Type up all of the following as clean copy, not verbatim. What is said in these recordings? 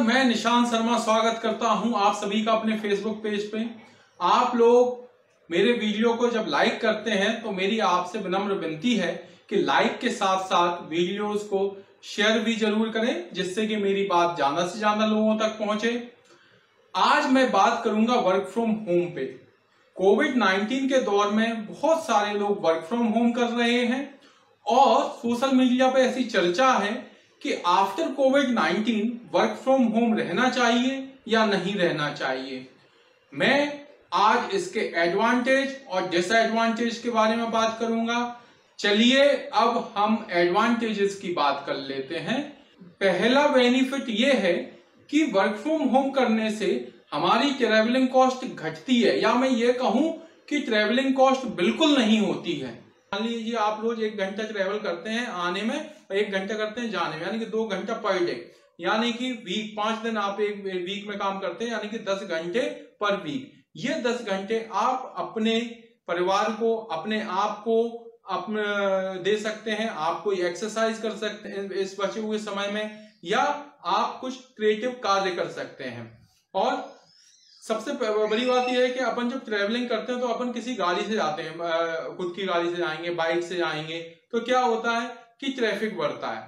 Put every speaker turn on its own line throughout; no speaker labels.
मैं निशांत शर्मा स्वागत करता हूं आप सभी का अपने फेसबुक पेज पे। आप लोग मेरे वीडियो को जब लाइक करते हैं तो मेरी आपसे विनम्र विनती है कि लाइक के साथ साथ वीडियोस को शेयर भी जरूर करें, जिससे कि मेरी बात ज्यादा से ज्यादा लोगों तक पहुंचे। आज मैं बात करूंगा वर्क फ्रॉम होम पे। कोविड-19 के दौर में बहुत सारे लोग वर्क फ्रॉम होम कर रहे हैं और सोशल मीडिया पे ऐसी चर्चा है कि after covid work from home रहना चाहिए या नहीं रहना चाहिए। मैं आज इसके एडवांटेज और डिसएडवांटेज के बारे में बात करूंगा। चलिए अब हम एडवांटेजेस की बात कर लेते हैं। पहला बेनिफिट ये है कि वर्क फ्रॉम होम करने से हमारी ट्रैवलिंग कॉस्ट घटती है, या मैं ये कहूं कि ट्रैवलिंग कॉस्ट बिल्कुल नहीं होती है। मान लीजिए आप रोज 1 घंटा ट्रेवल करते हैं आने में और 1 घंटा करते हैं जाने में, यानी कि 2 घंटा पर डे, यानी कि वीक 5 दिन आप एक वीक में काम करते हैं, यानी कि 10 घंटे पर वीक। ये 10 घंटे आप अपने परिवार को, अपने आप को दे सकते हैं। आप कोई एक्सरसाइज कर सकते हैं इस बचे हुए समय में, या आप कुछ क्रिएटिव कार्य कर सकते हैं। और सबसे बड़ी बात यह है कि अपन जब ट्रैवलिंग करते हैं तो अपन किसी गाड़ी से जाते हैं, खुद की गाड़ी से जाएंगे, बाइक से जाएंगे, तो क्या होता है कि ट्रैफिक बढ़ता है,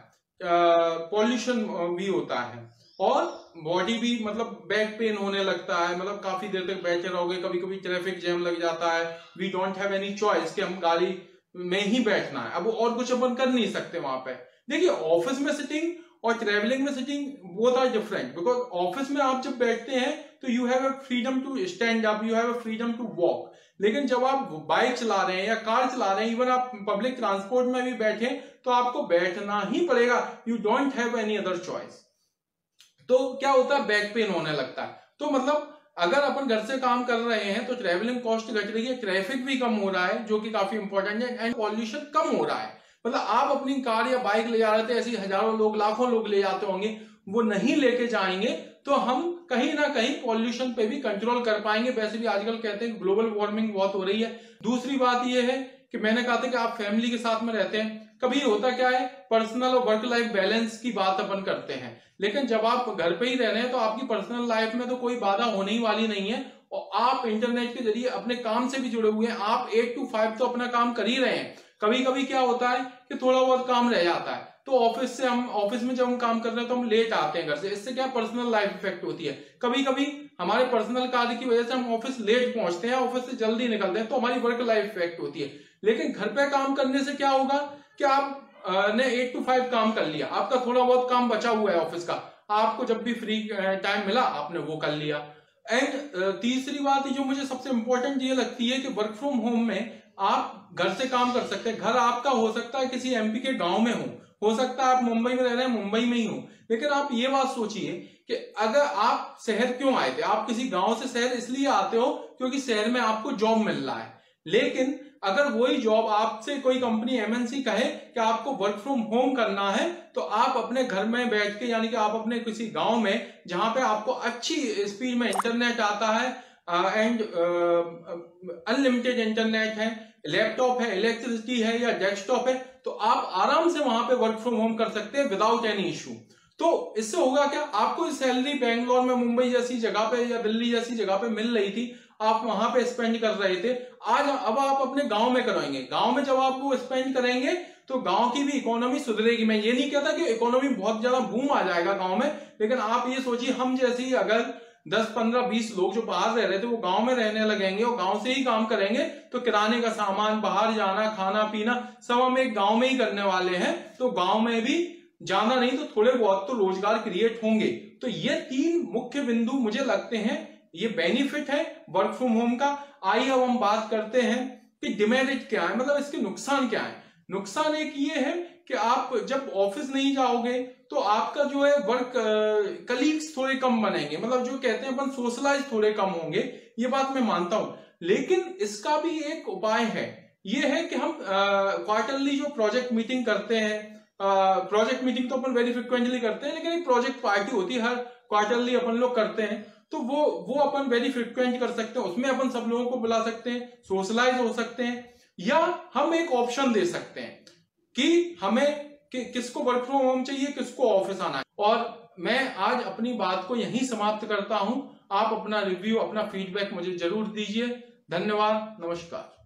पॉल्यूशन भी होता है और बॉडी भी मतलब बैक पेन होने लगता है। मतलब काफी देर तक बैठे रहोगे, कभी कभी ट्रैफिक जैम लग जाता है। We don't have any choice कि हम गाड़ी में ही बैठना है, अब और कुछ अपन कर नहीं सकते वहां पे। देखिए, ऑफिस में सिटिंग और ट्रैवलिंग में sitting both are different, because office में आप जब बैठते हैं तो you have a freedom to stand up, you have a freedom to walk. लेकिन जब आप बाइक चला रहे हैं या कार चला रहे हैं, इवन आप पब्लिक ट्रांसपोर्ट में भी बैठे तो आपको बैठना ही पड़ेगा। You don't have any other choice. तो क्या होता है, बैक पेन होने लगता है। तो मतलब अगर अपन घर से काम कर रहे हैं तो ट्रैवलिंग कॉस्ट घट रही है, ट्रैफिक भी कम हो रहा है, जो कि काफी इंपॉर्टेंट है, एंड पॉल्यूशन कम हो रहा है। मतलब आप अपनी कार या बाइक ले जा रहे थे, ऐसी हजारों लोग, लाखों लोग ले जाते होंगे, वो नहीं लेके जाएंगे तो हम कहीं ना कहीं पॉल्यूशन पे भी कंट्रोल कर पाएंगे। वैसे भी आजकल कहते हैं ग्लोबल वार्मिंग बहुत हो रही है। दूसरी बात यह है कि मैंने कहा था कि आप फैमिली के साथ में रहते हैं, कभी होता क्या है, पर्सनल और वर्क लाइफ बैलेंस की बात अपन करते हैं, लेकिन जब आप घर पे ही रह रहे हैं तो आपकी पर्सनल लाइफ में तो कोई बाधा होने ही वाली नहीं है और आप इंटरनेट के जरिए अपने काम से भी जुड़े हुए हैं। आप 8 to 5 तो अपना काम कर ही रहे हैं। कभी कभी क्या होता है कि थोड़ा बहुत काम रह जाता है, तो ऑफिस में जब हम काम कर रहे हैं तो हम लेट आते हैं घर से। इससे क्या पर्सनल लाइफ इफेक्ट होती है। कभी कभी हमारे पर्सनल कार्य की वजह से हम ऑफिस लेट पहुंचते हैं, ऑफिस से जल्दी निकलते हैं, तो हमारी वर्क लाइफ इफेक्ट होती है। लेकिन घर पे काम करने से क्या होगा कि आप ने 8 to 5 काम कर लिया, आपका थोड़ा बहुत काम बचा हुआ है ऑफिस का, आपको जब भी फ्री टाइम मिला आपने वो कर लिया। एंड तीसरी बात जो मुझे सबसे इंपॉर्टेंट ये लगती है कि वर्क फ्रॉम होम में आप घर से काम कर सकते हैं। घर आपका हो सकता है किसी एमपी के गांव में हो सकता है आप मुंबई में रह रहे हैं, मुंबई में ही हो। लेकिन आप ये बात सोचिए कि अगर आप शहर क्यों आए थे, आप किसी गांव से शहर इसलिए आते हो क्योंकि शहर में आपको जॉब मिल रहा है। लेकिन अगर वही जॉब आपसे कोई कंपनी एमएनसी कहे कि आपको वर्क फ्रॉम होम करना है, तो आप अपने घर में बैठ के, यानी कि आप अपने किसी गांव में जहां पे आपको अच्छी स्पीड में इंटरनेट आता है एंड अनलिमिटेड इंटरनेट है, लैपटॉप है, इलेक्ट्रिसिटी है या डेस्कटॉप है, तो आप आराम से वहां पे वर्क फ्रॉम होम कर सकते हैं विदाउट एनी इश्यू। तो इससे होगा क्या, आपको सैलरी बेंगलोर में, मुंबई जैसी जगह पे या दिल्ली जैसी जगह पे मिल रही थी, आप वहां पे स्पेंड कर रहे थे, अब आप अपने गांव में कराएंगे। गांव में जब आप वो स्पेंड करेंगे तो गांव की भी इकोनॉमी सुधरेगी। मैं ये नहीं कहता कि इकोनॉमी बहुत ज्यादा बूम आ जाएगा गांव में, लेकिन आप ये सोचिए, हम जैसे ही अगर 10, 15, 20 लोग जो बाहर रह रहे थे वो गांव में रहने लगेंगे और गांव से ही काम करेंगे, तो किराने का सामान, बाहर जाना, खाना पीना सब हम एक गांव में ही करने वाले हैं। तो गांव में भी ज्यादा नहीं तो थोड़े बहुत तो रोजगार क्रिएट होंगे। तो ये 3 मुख्य बिंदु मुझे लगते हैं, ये बेनिफिट है वर्क फ्रॉम होम का। आइए अब हम बात करते हैं कि डिमेरिट क्या है, मतलब इसके नुकसान क्या है। नुकसान एक ये है कि आप जब ऑफिस नहीं जाओगे तो आपका जो है वर्क कलीग्स थोड़े कम बनेंगे, मतलब जो कहते हैं अपन सोशलाइज थोड़े कम होंगे, ये बात मैं मानता हूं। लेकिन इसका भी एक उपाय है, ये है कि हम क्वार्टरली जो प्रोजेक्ट मीटिंग करते हैं, प्रोजेक्ट मीटिंग तो अपन वेरी फ्रिक्वेंटली करते हैं, लेकिन एक प्रोजेक्ट पार्टी होती है, हर क्वार्टरली अपन लोग करते हैं, तो वो अपन वेरी फ्रिक्वेंट कर सकते हैं। उसमें अपन सब लोगों को बुला सकते हैं, सोशलाइज हो सकते हैं, या हम एक ऑप्शन दे सकते हैं कि हमें किसको वर्क फ्रॉम होम चाहिए, किसको ऑफिस आना है। और मैं आज अपनी बात को यहीं समाप्त करता हूं। आप अपना रिव्यू, अपना फीडबैक मुझे जरूर दीजिए। धन्यवाद, नमस्कार।